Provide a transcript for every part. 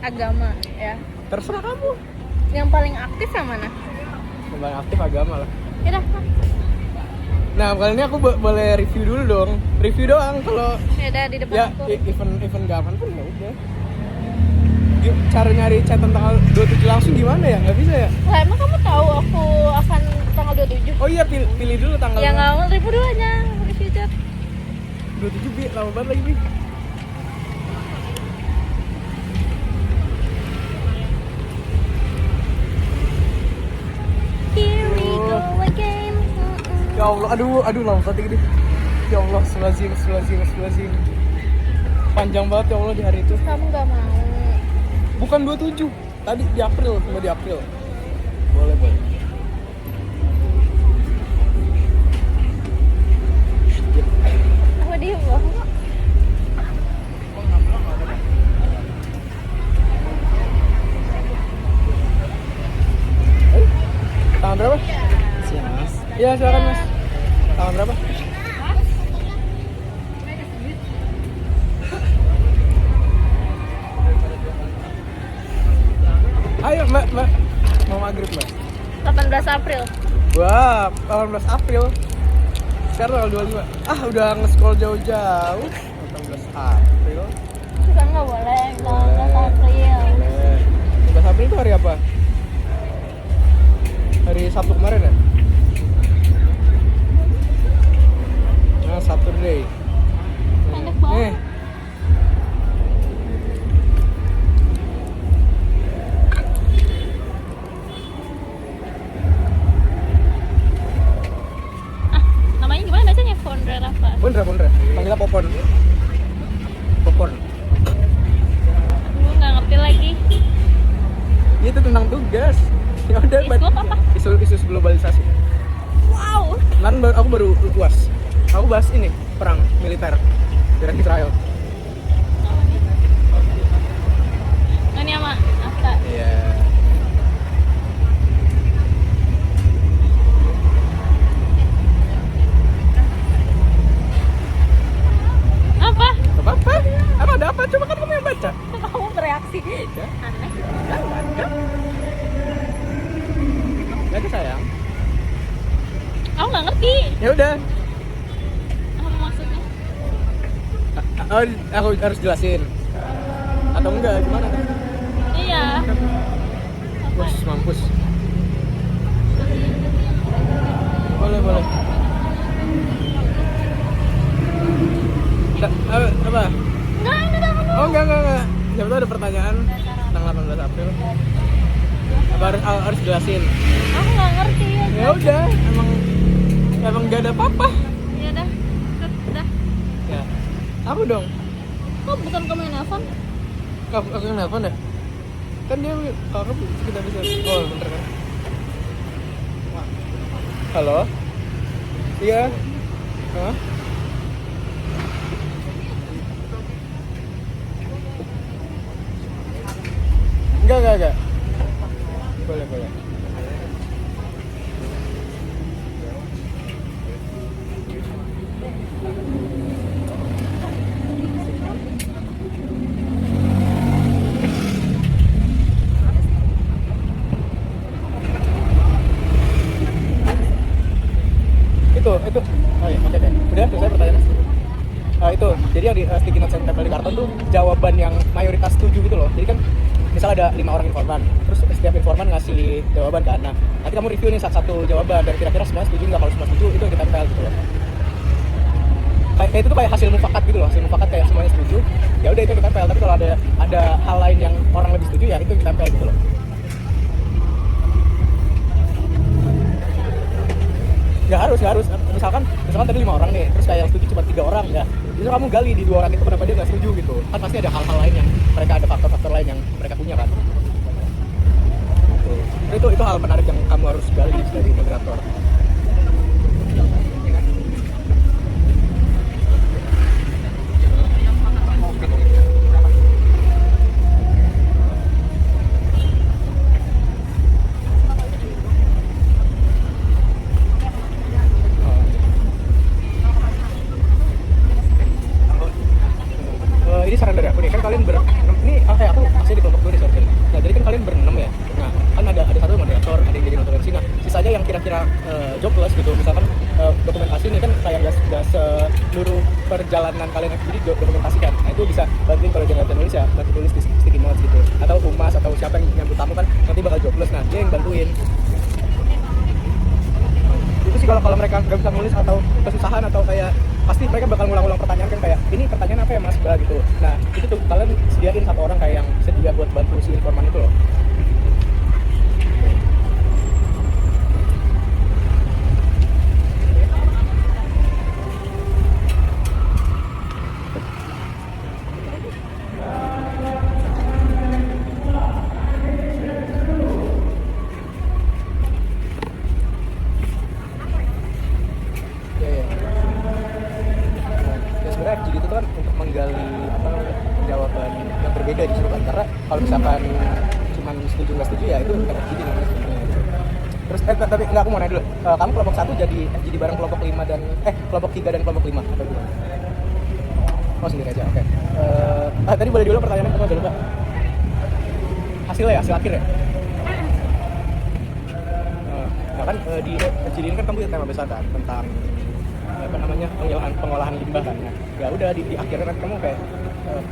agama ya. Terserah kamu. Yang paling aktif yang mana? Yang paling aktif agama lah. Yaudah. Nah kali ini aku boleh review dulu dong. Review doang kalau Yaudah di depan ya aku. event gaman pun ya udah. Cara nyari chatan tanggal 27 langsung gimana ya? Nggak bisa ya? Lah emang kamu tahu aku akan tanggal 27? Oh iya pilih dulu tanggal. Ya nggak mau ribu duanya review chat. 27 bi, lama banget lagi bi. Here we go again. Ya Allah, aduh lama banget ini. Ya Allah, selazim. Panjang banget ya Allah di hari itu. Kamu nggak mau? Bukan 27, tadi di April, cuma di April. Boleh. Aku diem loh. Tanggal berapa? Siap mas. Iya silakan mas. Tanggal berapa? Ayo mbak, mau maghrib mbak. 18 April. Wah, 18 April. Sekarang tanggal 25. Udah nge-scroll jauh-jauh. 18 April. Suka nggak boleh 18 April. Boleh. 18 April itu hari apa? Hari Sabtu kemarin ya? Nah, Saturday. Pendek banget. Nih. Namanya gimana bacanya? Fondra Rafa. Pondra. Panggilnya Popon. Popon. Gue nggak ngerti lagi. Itu tentang tugas. Ya udah, Isu apa? Isu globalisasi. Wow. Kemarin aku baru UAS. Aku bahas ini, perang militer Iran Israel. Ini sama Asta. Iya. Apa? Apa? Apa ada apa? Coba kan kamu yang baca. Kamu bereaksi. Ya. Aneh. Lagi sayang. Aku nggak ngerti. Ya udah. Apa maksudnya? Aku harus jelasin. Atau enggak? Gimana? Iya. Mampus. Boleh. Apa? Enggak, ini udah kamu. Oh enggak. Siapa tahu ada pertanyaan tentang 18 April. Apa harus jelasin? Aku nggak ngerti ya. Ya udah, emang gak ada apa-apa. Ya udah. Udah. Ya. Aku dong. Kok bukan kamu yang nelfon? Aku yang nelfon ya? Kan dia kalau kita bisa. Oh, bentar kan. Halo? Iya. Hah? Enggak. Boleh. Itu. Oh iya, oke. Udah selesai pertanyaan. Itu. Jadi yang di sticky notes yang tempel di karton tuh jawaban yang mayoritas setuju gitu loh. Jadi kan misal ada 5 orang informan, terus setiap informan ngasih jawaban kan. Nah, nanti kamu review nih satu jawaban dan kira-kira semua setuju nggak. Kalau semua setuju itu yang kita tempel gitu loh. Kayak itu tuh kayak hasil mufakat gitu loh. Hasil mufakat kayak semuanya setuju. Ya udah itu yang kita tempel. Tapi kalau ada hal lain yang orang lebih setuju ya itu yang kita tempel gitu loh. Nggak harus. Misalkan tadi 5 orang nih, terus kayak yang setuju cuma 3 orang ya. Justru kamu gali di 2 orang itu kenapa dia nggak setuju gitu. Kan pasti ada hal-hal lain yang mereka ada faktor-faktor lain yang mereka punya kan. Gitu. Itu hal menarik yang kamu harus gali dari moderator. Ini saran dari aku nih, kan kalian ini aku perjalanan kalian FGD dokumentasikan. Nah itu bisa bantuin kalau dia nggak bisa nulis ya bantu tulis di sticky notes gitu. Atau humas atau siapa yang nyambut tamu kan nanti bakal jobless, nah dia yang bantuin. Itu sih kalau mereka nggak bisa nulis atau kesusahan atau kayak pasti mereka bakal ngulang-ulang pertanyaan kan kayak ini pertanyaan apa ya mas gitu. Nah itu tuh kalian sediain satu orang kayak yang sedia buat bantu si informan itu loh. FGD itu kan untuk menggali jawaban yang berbeda justru kan, karena kalau misalkan cuma setuju nggak setuju ya itu bukan FGD namanya sebenarnya. Terus tapi nggak, aku mau nanya dulu, kamu kelompok 1 jadi FGD bareng kelompok 5 dan kelompok 3 dan kelompok 5 atau gimana? Oh sendiri aja, oke. Tadi boleh dulu pertanyaannya, kamu udah lupa hasilnya ya, hasil akhir ya? Nah kan di FGD ini kan kamu punya tema besar kan tentang apa namanya pengolahan limbah kan. Ya udah di akhirnya nanti kamu kayak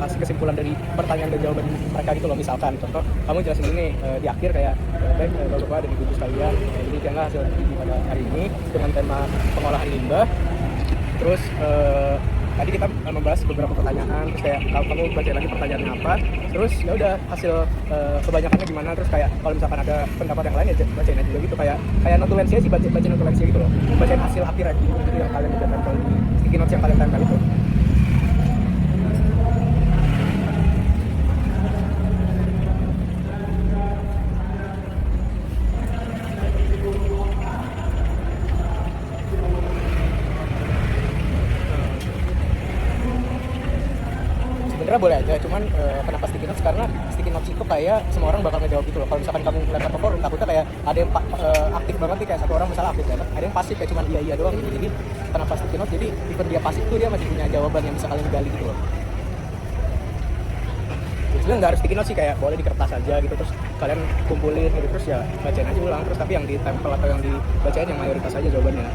kasih kesimpulan dari pertanyaan dan jawaban mereka gitu loh. Misalkan contoh kamu jelasin ini di akhir kayak baik bapak dan ibu sekalian, ini kan hasil pada hari ini dengan tema pengolahan limbah. Terus tadi kita membahas beberapa pertanyaan, terus kayak kamu baca lagi pertanyaannya apa, terus ya udah hasil kebanyakannya gimana, terus kayak kalau misalkan ada pendapat yang lain ya bacain aja gitu, kayak notulensinya sih, bacain notulensinya gitu loh, bacain hasil akhir aja gitu yang kalian udah tempel di sticky notes yang kalian tempel itu. Sebenarnya boleh aja, cuman kenapa sticky notes? Karena sticky notes itu kayak semua orang bakal ngejawab gitu loh. Kalau misalkan kamu lempar ke forum, takutnya kayak ada yang aktif banget nih, kayak satu orang misalnya aktif banget, ada yang pasif kayak cuman iya doang gitu. Jadi kenapa sticky notes? Jadi even dia pasif tuh dia masih punya jawaban yang bisa kalian gali gitu loh. Sebenarnya nggak harus sticky notes sih, kayak boleh di kertas aja gitu, terus kalian kumpulin gitu, terus ya bacain aja ulang, terus tapi yang di tempel atau yang dibacain yang mayoritas aja jawabannya.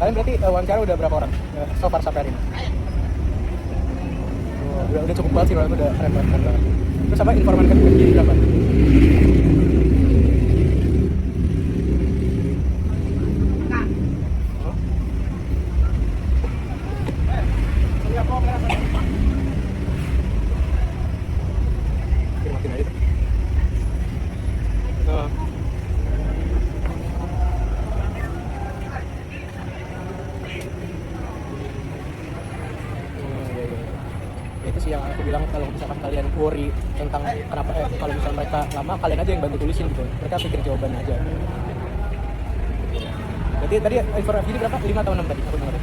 Kalian berarti wawancara udah berapa orang so far sampai hari ini? Udah cukup banget sih, kalau itu udah keren banget. Terus apa informan kan jadi berapa? Makin aja. Itu sih yang aku bilang, kalau misalkan kalian worry tentang kenapa kalau misalnya mereka lama, kalian aja yang bantu tulisin gitu, mereka pikir jawabannya aja. Jadi tadi informasi ini berapa? 5 atau 6 tadi aku dengar.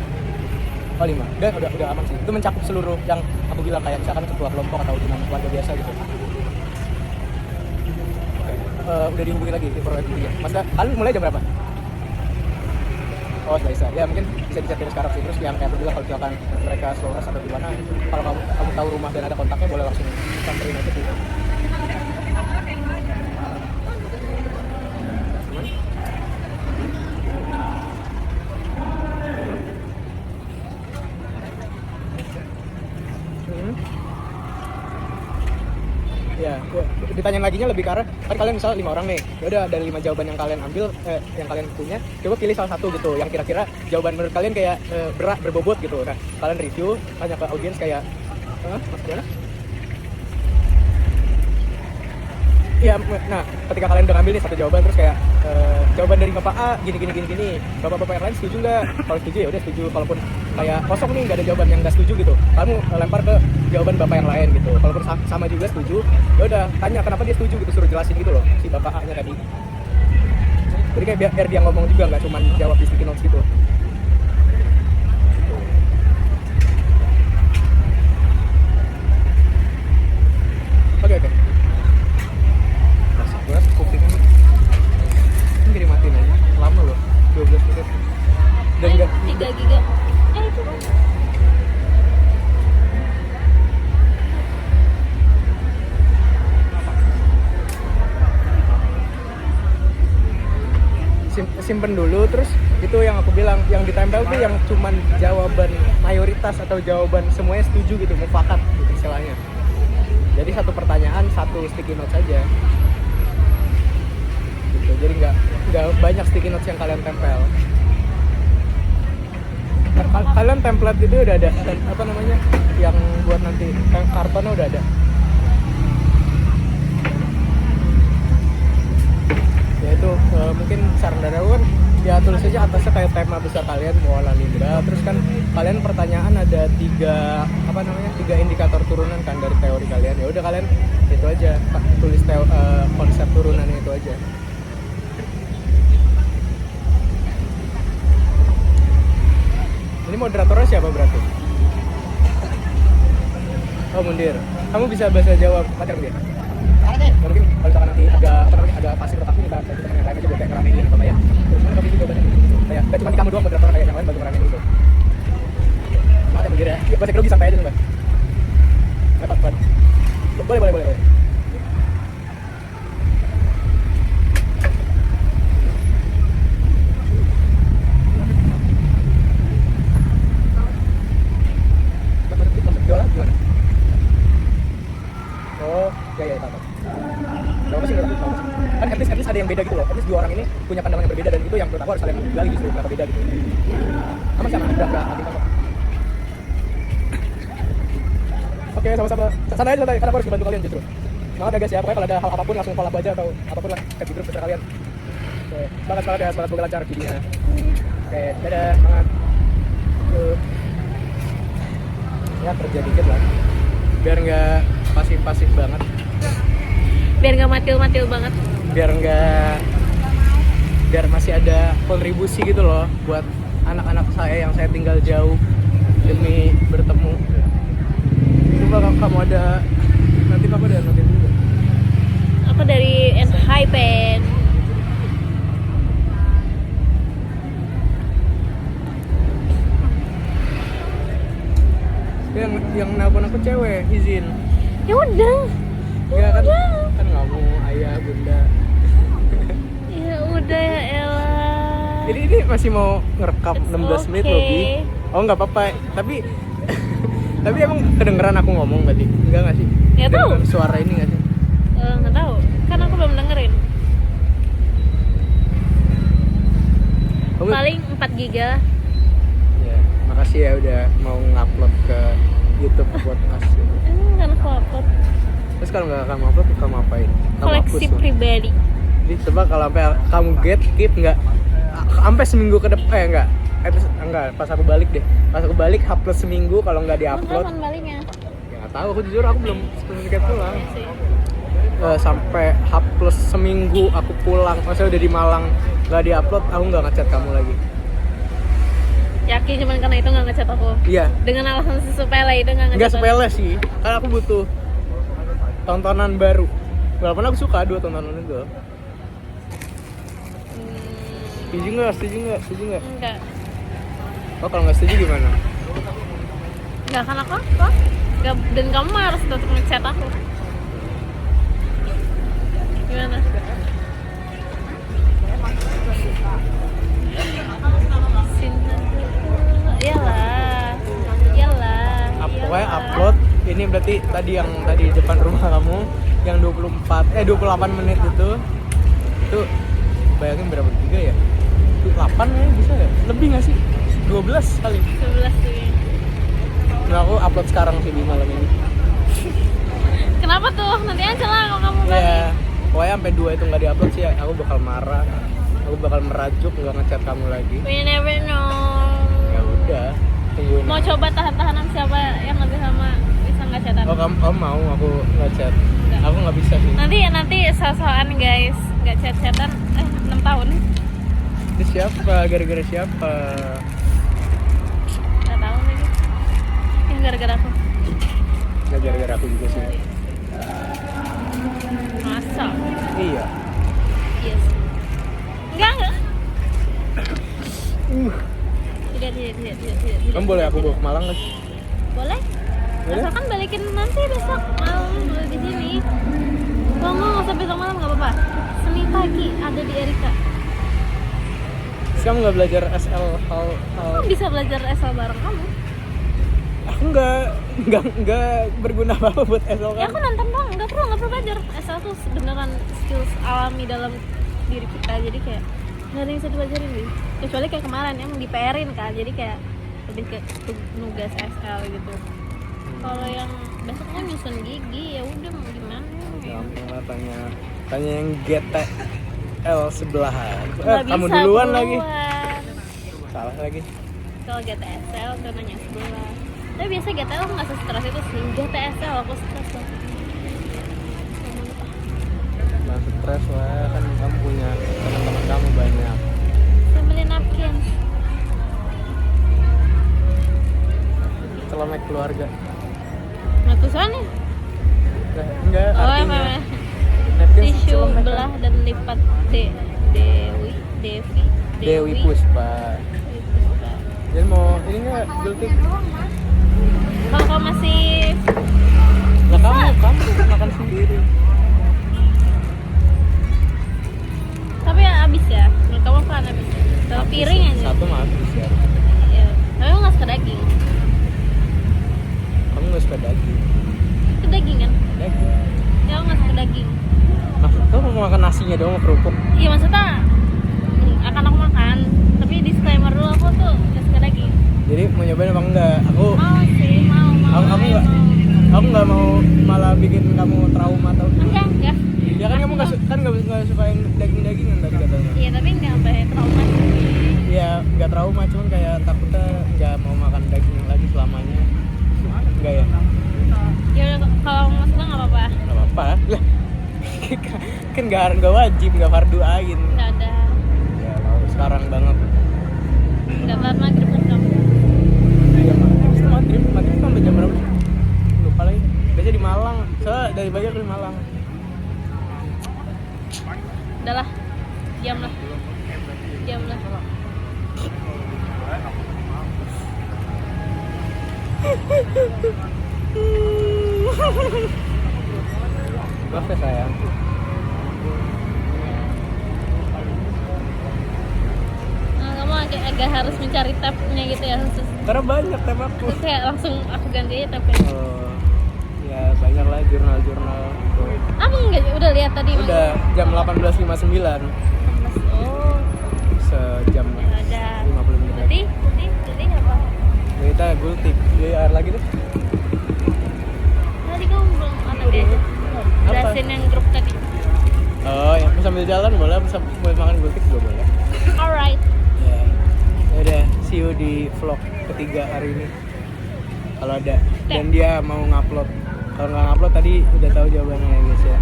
Oh 5, udah aman sih, itu mencakup seluruh yang aku bilang, kayak misalkan ketua kelompok atau dengan warga biasa gitu. Udah dihubungi lagi informasi ini. Mas, kalian mulai jam berapa? Oh bisa, ya mungkin bisa dicek dari sekarang sih. Terus yang kayak aku bilang, kalau misalkan mereka slow rush atau gimana, kalau kamu tahu rumah dan ada kontaknya, boleh langsung samperin aja gitu. Ya, ditanyain laginya lebih ke arah, kan kalian misal 5 orang nih, ya udah dari 5 jawaban yang kalian ambil, yang kalian punya, coba pilih salah satu gitu, yang kira-kira jawaban menurut kalian kayak berat, berbobot gitu. Nah, kalian review, tanya ke audiens kayak, mas gimana? Iya, nah ketika kalian udah ngambil nih satu jawaban, terus kayak jawaban dari bapak A gini, bapak-bapak yang lain setuju nggak? Kalau setuju ya udah setuju, kalaupun kayak kosong nih nggak ada jawaban yang nggak setuju gitu, kamu lempar ke jawaban bapak yang lain gitu. Kalaupun sama juga setuju, ya udah tanya kenapa dia setuju gitu, suruh jelasin gitu loh si bapak A nya tadi. Jadi kayak biar dia ngomong juga, nggak cuma jawab di sticky notes gitu. Oke. Ini dimatiin aja, lama loh, 12 menit. Dan 3 giga. Itu kan simpen dulu, terus itu yang aku bilang, yang ditempel tuh yang cuman jawaban mayoritas atau jawaban semuanya setuju gitu, mufakat gitu istilahnya. Jadi satu pertanyaan satu sticky note saja gitu, jadi nggak banyak sticky notes yang kalian tempel. Kalian template itu udah ada, apa namanya, yang buat nanti kartonnya udah ada. Ya itu mungkin saran dari aku kan, ya tulis aja atasnya kayak tema besar kalian mau Nindra, terus kan kalian pertanyaan ada tiga indikator turunan kan dari teori kalian. Ya udah kalian itu aja tulis konsep turunannya itu aja. Ini moderatornya siapa berarti? Oh, Mundir. Kamu bisa bahasa Jawa pacar dia? Mungkin kalau misalkan nanti ada pasir retak ini, kita yang lain aja buat kayak ngeramein apa ya. Terus mana kamu juga banyak. Kayak gak cuma kamu doang moderator, kayak yang lain bantu ngeramein gitu. Semangat ya Mundir ya. Iya, bahasa grogi santai aja tuh, Mbak. Lepas. Boleh. Jualan gimana? Oh, ya tahu. Gak apa sih, kan at least ada yang beda gitu loh. At least dua orang ini punya pandangan yang berbeda, dan itu yang menurut aku harus kalian gali justru kenapa beda gitu. Aman sama, udah kok. Oke, sama-sama. Santai aja, karena aku harus bantu kalian justru. Semangat ya guys ya, pokoknya kalau ada hal apapun langsung follow up aja atau apapun lah, chat di grup besar kalian. Oke, semangat ya, semoga lancar videonya. Oke, dadah, semangat. Ya kerja dikit lah, biar nggak pasif banget, Biar nggak matil banget. Biar masih ada kontribusi gitu loh buat anak-anak saya yang saya tinggal jauh demi bertemu. Coba kamu ada, nanti kamu ada notif juga. Aku dari Hypen. Yang nelpon aku cewek, izin. Ya udah. Ya kan kamu ayah bunda. Ya udah ya elah. Ini masih mau ngerekam 16 menit okay. lebih. Oh nggak apa-apa. Tapi emang kedengeran aku ngomong tadi? Enggak sih? Nggak tahu. Suara ini nggak sih? Nggak tahu. Kan aku belum dengerin. Paling 4 giga lah. Ya, makasih ya udah mau ngupload ke YouTube podcast. Kan aku upload. Terus kalau nggak kamu upload, kamu apain? Koleksi pribadi. Jadi coba kalau sampai kamu keep nggak sampai seminggu ke depan, enggak, pas aku balik deh. Pas aku balik upload seminggu, kalau nggak diupload. Kapan baliknya? Ya nggak tahu, aku jujur aku belum tiket pulang. Iya sih. Sampai H+ seminggu aku pulang, maksudnya udah di Malang nggak diupload, aku nggak ngechat kamu lagi. Yakin cuman karena itu nggak ngechat aku? Iya. Dengan alasan sepele itu nggak ngechat? Nggak sepele sih, karena aku butuh tontonan baru. Walaupun aku suka dua tontonan itu. Setuju nggak? Enggak. Oh, kalau nggak setuju gimana? Enggak kan aku? Enggak, dan kamu harus tetap ngechat aku. Gimana? Pokoknya upload. Ini berarti tadi yang tadi depan rumah kamu yang 28 menit itu bayangin berapa giga ya? 8 ya bisa ya? Lebih nggak sih? 12 kali. 12 sih. Nah, aku upload sekarang sih di malam ini. Kenapa tuh? Nanti aja lah kalau kamu balik. Ya, pokoknya sampai 2 itu nggak diupload sih, aku bakal marah. Aku bakal merajuk, nggak ngechat kamu lagi. We never know. Ya udah, tungguin. Mau coba tahan-tahanan siapa yang lebih lama bisa nggak chatan? Oh, kamu mau aku ngechat? Enggak. Aku nggak bisa sih. Nanti so-soan guys, nggak chat-chatan 6 tahun. Ini siapa? Gara-gara siapa? Nggak tahu lagi. Yang gara-gara aku. Nggak gara-gara aku juga sih. Masa? Iya. Yes. Enggak. Tidak. Kamu boleh aku bawa ke Malang nggak? Boleh? Boleh? Asalkan balikin nanti besok malam di sini. Kalau nggak usah besok malam nggak apa-apa. Senin pagi ada di Erika. kamu nggak belajar SL hal Kamu bisa belajar SL bareng kamu. aku nggak berguna apa buat SL Ya kan. aku nonton doang, nggak perlu belajar. SL tuh beneran skills alami dalam diri kita, jadi kayak nggak ada yang bisa dipelajarin deh. Kecuali kayak kemarin emang di PR-in kan, jadi kayak lebih ke nugas SL gitu. Kalau yang besok kan nyusun gigi, ya udah mau gimana? Gampang lah, tanya yang GTL sebelahan. Nggak Kamu bisa, duluan aku lagi. duluan. Salah lagi. Kalau GTSL tuh nanya sebelah. Tapi biasa GTL aku nggak stres itu sih. GTSL aku stres loh. Jangan stres lah, kan kamu punya teman-teman kamu banyak. Family napkin. Celemek keluarga. Matusannya. Enggak, Oh, artinya emang napkin tisu celemek kan. belah dan lipat Dewi Puspa. Dewi Puspa. Jadi mau ini nggak gultik? Kalau kamu masih Lah kamu makan sendiri. tapi ya habis ya. Menurut kamu kan habis. Kalau Habis piring ya, aja. satu mah habis ya. Iya. Tapi aku nggak suka daging. Kamu nggak suka daging? Itu daging kan? Daging. Ya aku nggak suka daging. Maksud kamu mau makan nasinya doang sama kerupuk? Iya maksudnya akan aku makan. Tapi disclaimer dulu aku tuh nggak suka daging. Jadi mau nyobain apa enggak? Aku Mau sih, mau. aku nggak mau malah bikin kamu trauma atau Enggak. ya kan kamu nggak suka yang daging-dagingan tadi katanya. Iya tapi nggak sampai trauma sih. Iya nggak trauma, cuman kayak takutnya nggak mau makan daging lagi selamanya. Enggak ya? Ya udah, kalau masalah nggak apa-apa. Nggak apa-apa lah. Kan nggak wajib, nggak fardu ain. Nggak ada. Ya kalau sekarang banget. Nggak telat maghrib kan kamu. Ya maghrib sampai jam berapa? Lupa lagi. Biasanya di Malang. Soalnya dari Banjar ke Malang. Udahlah, diam lah. Maaf ya sayang. Nah, kamu agak harus mencari tabnya gitu ya khusus. Karena banyak temaku. Terus kayak langsung aku ganti aja tabnya. Oh, ya banyak lah jurnal-jurnal. Apa enggak? Udah lihat tadi. Udah jam 18.59. Oh, Sejam ya udah. 50 menit. Berarti apa? Kita gultik. Jadi air lagi tuh. Tadi kamu belum tadi aja. Apa? Jelasin yang grup tadi. Oh, ya sambil jalan boleh, boleh makan gultik juga boleh. Alright. Ya. Udah, see you di vlog ketiga hari ini. Kalau ada dan dia mau ngupload. Kalau nggak ngupload tadi udah tahu jawabannya ya guys ya.